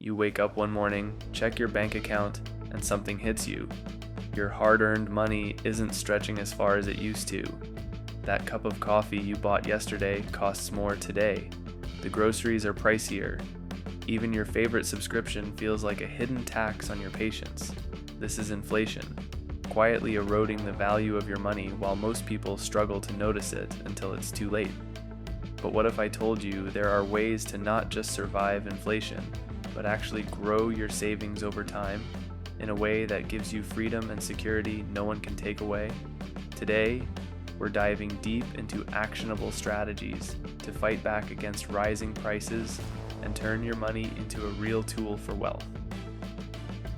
You wake up one morning, check your bank account, and something hits you. Your hard-earned money isn't stretching as far as it used to. That cup of coffee you bought yesterday costs more today. The groceries are pricier. Even your favorite subscription feels like a hidden tax on your patience. This is inflation, quietly eroding the value of your money while most people struggle to notice it until it's too late. But what if I told you there are ways to not just survive inflation, but actually grow your savings over time in a way that gives you freedom and security no one can take away? Today, we're diving deep into actionable strategies to fight back against rising prices and turn your money into a real tool for wealth.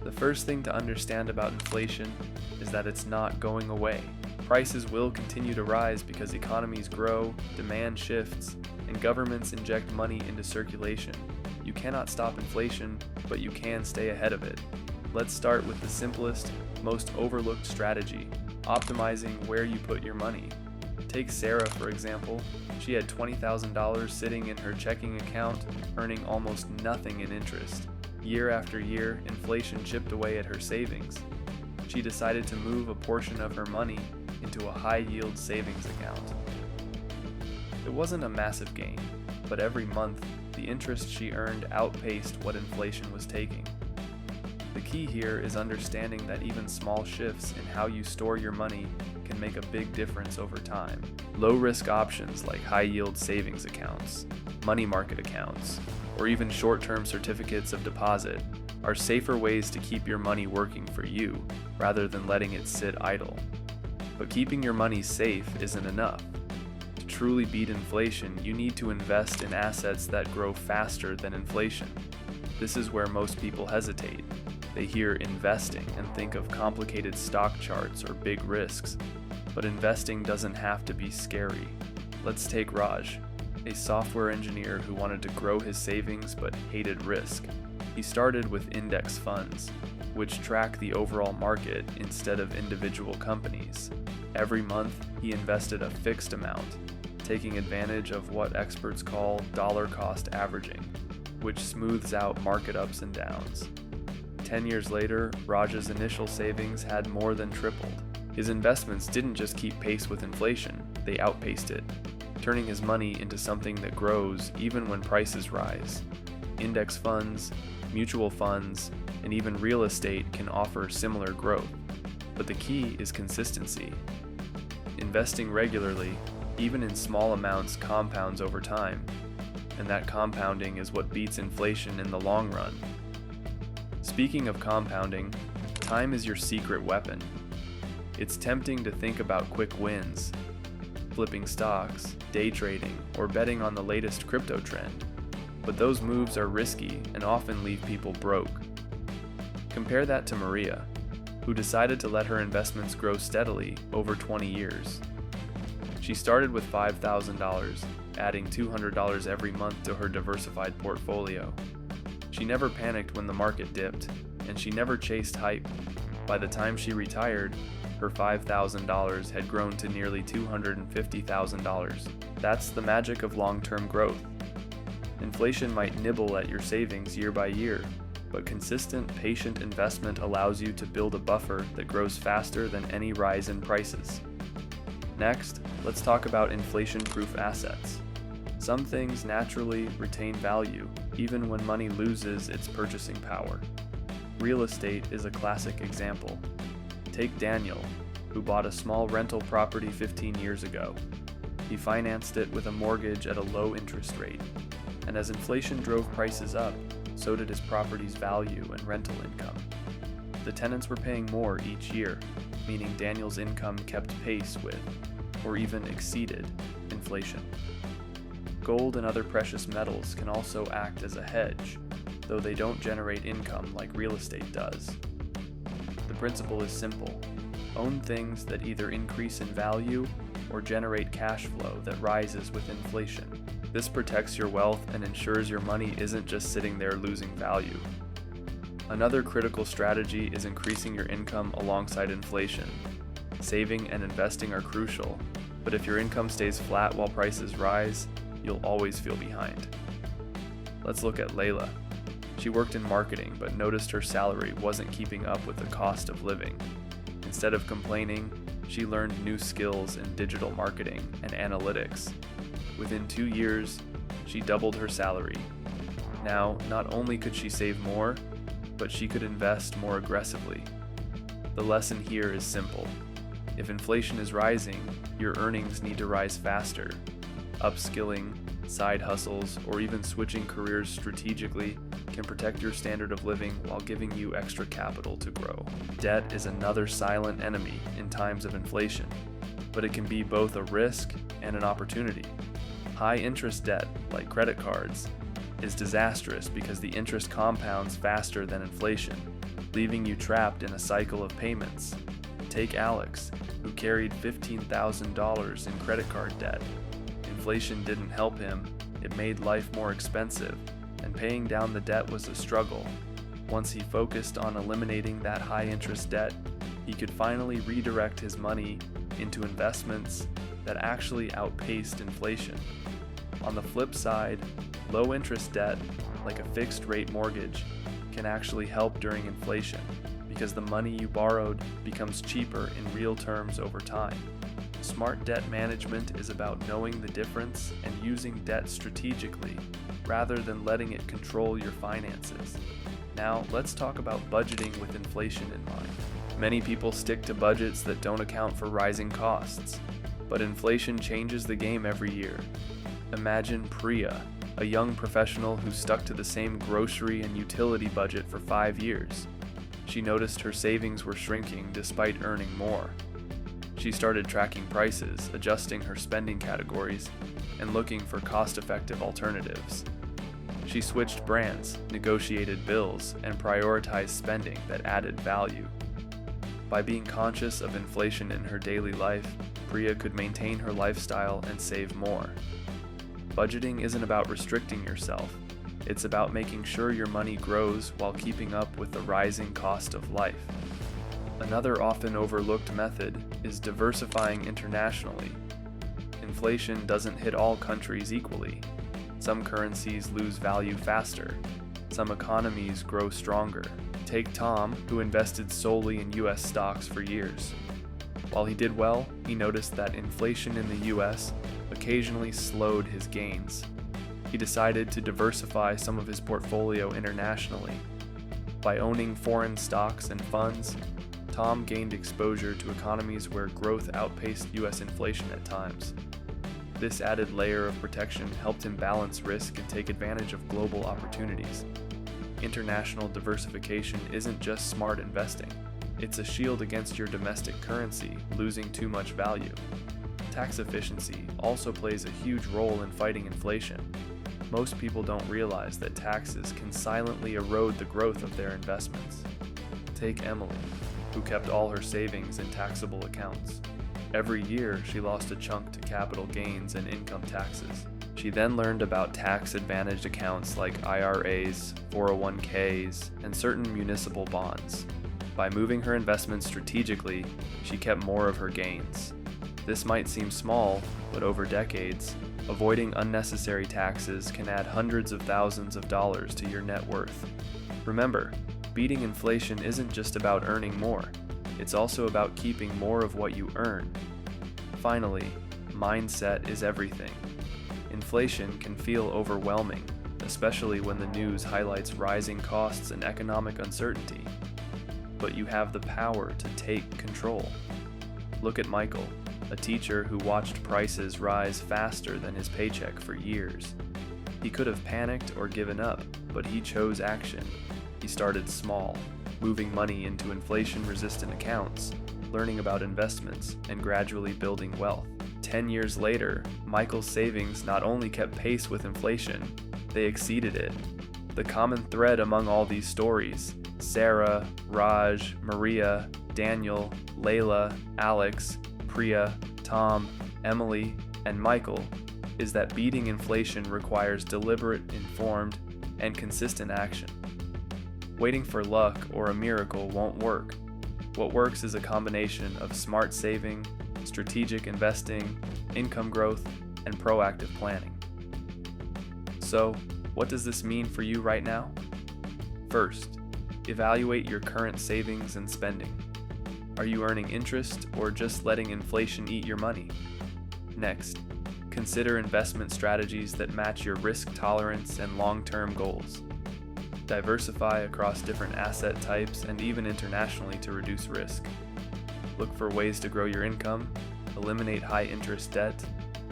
The first thing to understand about inflation is that it's not going away. Prices will continue to rise because economies grow, demand shifts, and governments inject money into circulation. You cannot stop inflation, but you can stay ahead of it. Let's start with the simplest, most overlooked strategy: optimizing where you put your money. Take Sarah, for example. She had $20,000 sitting in her checking account, earning almost nothing in interest. Year after year, inflation chipped away at her savings. She decided to move a portion of her money into a high-yield savings account. It wasn't a massive gain, but every month, the interest she earned outpaced what inflation was taking. The key here is understanding that even small shifts in how you store your money can make a big difference over time. Low-risk options like high-yield savings accounts, money market accounts, or even short-term certificates of deposit are safer ways to keep your money working for you rather than letting it sit idle. But keeping your money safe isn't enough. To truly beat inflation, you need to invest in assets that grow faster than inflation. This is where most people hesitate. They hear investing and think of complicated stock charts or big risks. But investing doesn't have to be scary. Let's take Raj, a software engineer who wanted to grow his savings but hated risk. He started with index funds, which track the overall market instead of individual companies. Every month, he invested a fixed amount, taking advantage of what experts call dollar cost averaging, which smooths out market ups and downs. 10 years later, Raj's initial savings had more than tripled. His investments didn't just keep pace with inflation, they outpaced it, turning his money into something that grows even when prices rise. Index funds, mutual funds, and even real estate can offer similar growth, but the key is consistency. Investing regularly, even in small amounts, compounds over time, and that compounding is what beats inflation in the long run. Speaking of compounding, time is your secret weapon. It's tempting to think about quick wins, flipping stocks, day trading, or betting on the latest crypto trend, but those moves are risky and often leave people broke. Compare that to Maria, who decided to let her investments grow steadily over 20 years. She started with $5,000, adding $200 every month to her diversified portfolio. She never panicked when the market dipped, and she never chased hype. By the time she retired, her $5,000 had grown to nearly $250,000. That's the magic of long-term growth. Inflation might nibble at your savings year by year, but consistent, patient investment allows you to build a buffer that grows faster than any rise in prices. Next, let's talk about inflation-proof assets. Some things naturally retain value, even when money loses its purchasing power. Real estate is a classic example. Take Daniel, who bought a small rental property 15 years ago. He financed it with a mortgage at a low interest rate, and as inflation drove prices up, so did his property's value and rental income. The tenants were paying more each year, meaning Daniel's income kept pace with, or even exceeded, inflation. Gold and other precious metals can also act as a hedge, though they don't generate income like real estate does. The principle is simple: own things that either increase in value or generate cash flow that rises with inflation. This protects your wealth and ensures your money isn't just sitting there losing value. Another critical strategy is increasing your income alongside inflation. Saving and investing are crucial, but if your income stays flat while prices rise, you'll always feel behind. Let's look at Layla. She worked in marketing but noticed her salary wasn't keeping up with the cost of living. Instead of complaining, she learned new skills in digital marketing and analytics. Within 2 years, she doubled her salary. Now, not only could she save more, but she could invest more aggressively. The lesson here is simple. If inflation is rising, your earnings need to rise faster. Upskilling, side hustles, or even switching careers strategically can protect your standard of living while giving you extra capital to grow. Debt is another silent enemy in times of inflation, but it can be both a risk and an opportunity. High interest debt, like credit cards, is disastrous because the interest compounds faster than inflation, leaving you trapped in a cycle of payments. Take Alex, who carried $15,000 in credit card debt. Inflation didn't help him, it made life more expensive, and paying down the debt was a struggle. Once he focused on eliminating that high-interest debt, he could finally redirect his money into investments that actually outpaced inflation. On the flip side, low-interest debt, like a fixed-rate mortgage, can actually help during inflation because the money you borrowed becomes cheaper in real terms over time. Smart debt management is about knowing the difference and using debt strategically, rather than letting it control your finances. Now, let's talk about budgeting with inflation in mind. Many people stick to budgets that don't account for rising costs, but inflation changes the game every year. Imagine Priya, a young professional who stuck to the same grocery and utility budget for 5 years. She noticed her savings were shrinking despite earning more. She started tracking prices, adjusting her spending categories, and looking for cost-effective alternatives. She switched brands, negotiated bills, and prioritized spending that added value. By being conscious of inflation in her daily life, Priya could maintain her lifestyle and save more. Budgeting isn't about restricting yourself. It's about making sure your money grows while keeping up with the rising cost of life. Another often overlooked method is diversifying internationally. Inflation doesn't hit all countries equally. Some currencies lose value faster. Some economies grow stronger. Take Tom, who invested solely in US stocks for years. While he did well, he noticed that inflation in the US occasionally slowed his gains. He decided to diversify some of his portfolio internationally. By owning foreign stocks and funds, Tom gained exposure to economies where growth outpaced US inflation at times. This added layer of protection helped him balance risk and take advantage of global opportunities. International diversification isn't just smart investing. It's a shield against your domestic currency losing too much value. Tax efficiency also plays a huge role in fighting inflation. Most people don't realize that taxes can silently erode the growth of their investments. Take Emily, who kept all her savings in taxable accounts. Every year, she lost a chunk to capital gains and income taxes. She then learned about tax-advantaged accounts like IRAs, 401ks, and certain municipal bonds. By moving her investments strategically, she kept more of her gains. This might seem small, but over decades, avoiding unnecessary taxes can add hundreds of thousands of dollars to your net worth. Remember, beating inflation isn't just about earning more, it's also about keeping more of what you earn. Finally, mindset is everything. Inflation can feel overwhelming, especially when the news highlights rising costs and economic uncertainty. But you have the power to take control. Look at Michael, a teacher who watched prices rise faster than his paycheck for years. He could have panicked or given up, but he chose action. He started small, moving money into inflation-resistant accounts, learning about investments, and gradually building wealth. 10 years later, Michael's savings not only kept pace with inflation, they exceeded it. The common thread among all these stories, Sarah, Raj, Maria, Daniel, Layla, Alex, Priya, Tom, Emily, and Michael, is that beating inflation requires deliberate, informed, and consistent action. Waiting for luck or a miracle won't work. What works is a combination of smart saving, strategic investing, income growth, and proactive planning. So, what does this mean for you right now? First, evaluate your current savings and spending. Are you earning interest or just letting inflation eat your money? Next, consider investment strategies that match your risk tolerance and long-term goals. Diversify across different asset types and even internationally to reduce risk. Look for ways to grow your income, eliminate high-interest debt,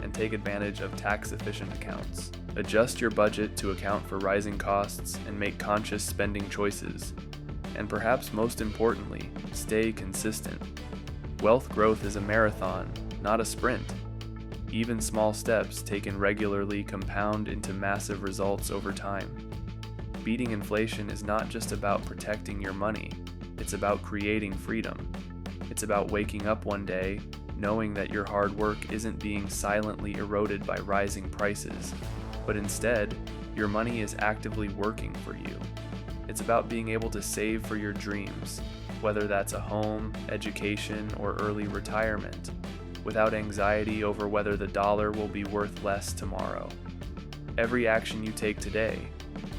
and take advantage of tax-efficient accounts. Adjust your budget to account for rising costs and make conscious spending choices. And perhaps most importantly, stay consistent. Wealth growth is a marathon, not a sprint. Even small steps taken regularly compound into massive results over time. Beating inflation is not just about protecting your money, it's about creating freedom. It's about waking up one day knowing that your hard work isn't being silently eroded by rising prices, but instead, your money is actively working for you. It's about being able to save for your dreams, whether that's a home, education, or early retirement, without anxiety over whether the dollar will be worth less tomorrow. Every action you take today,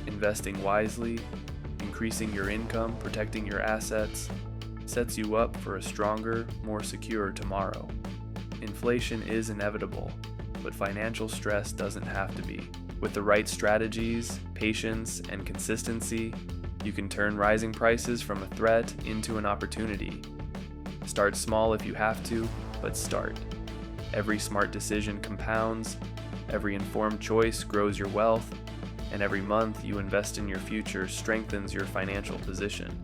investing wisely, increasing your income, protecting your assets, sets you up for a stronger, more secure tomorrow. Inflation is inevitable, but financial stress doesn't have to be. With the right strategies, patience, and consistency, you can turn rising prices from a threat into an opportunity. Start small if you have to, but start. Every smart decision compounds, every informed choice grows your wealth, and every month you invest in your future strengthens your financial position.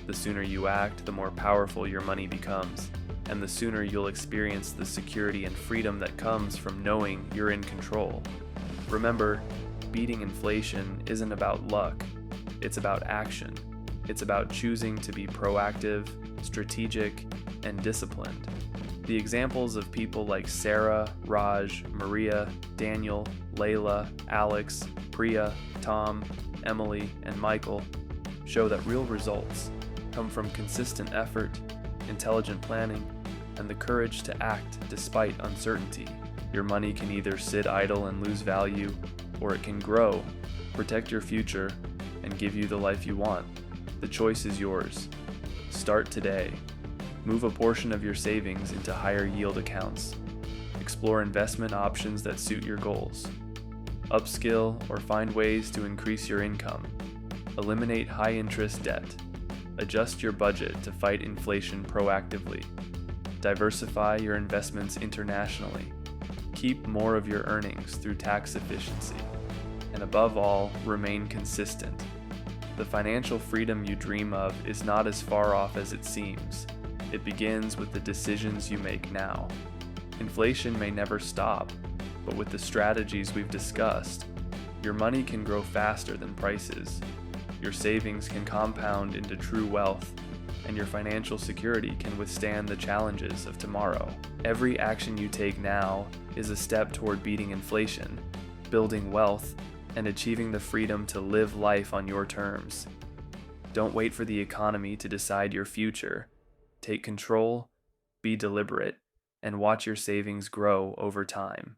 The sooner you act, the more powerful your money becomes, and the sooner you'll experience the security and freedom that comes from knowing you're in control. Remember, beating inflation isn't about luck, it's about action. It's about choosing to be proactive, strategic, and disciplined. The examples of people like Sarah, Raj, Maria, Daniel, Layla, Alex, Priya, Tom, Emily, and Michael show that real results come from consistent effort, intelligent planning, and the courage to act despite uncertainty. Your money can either sit idle and lose value, or it can grow, protect your future, and give you the life you want. The choice is yours. Start today. Move a portion of your savings into higher yield accounts. Explore investment options that suit your goals. Upskill or find ways to increase your income. Eliminate high-interest debt. Adjust your budget to fight inflation proactively. Diversify your investments internationally. Keep more of your earnings through tax efficiency. And above all, remain consistent. The financial freedom you dream of is not as far off as it seems. It begins with the decisions you make now. Inflation may never stop, but with the strategies we've discussed, your money can grow faster than prices. Your savings can compound into true wealth, and your financial security can withstand the challenges of tomorrow. Every action you take now is a step toward beating inflation, building wealth, and achieving the freedom to live life on your terms. Don't wait for the economy to decide your future. Take control, be deliberate, and watch your savings grow over time.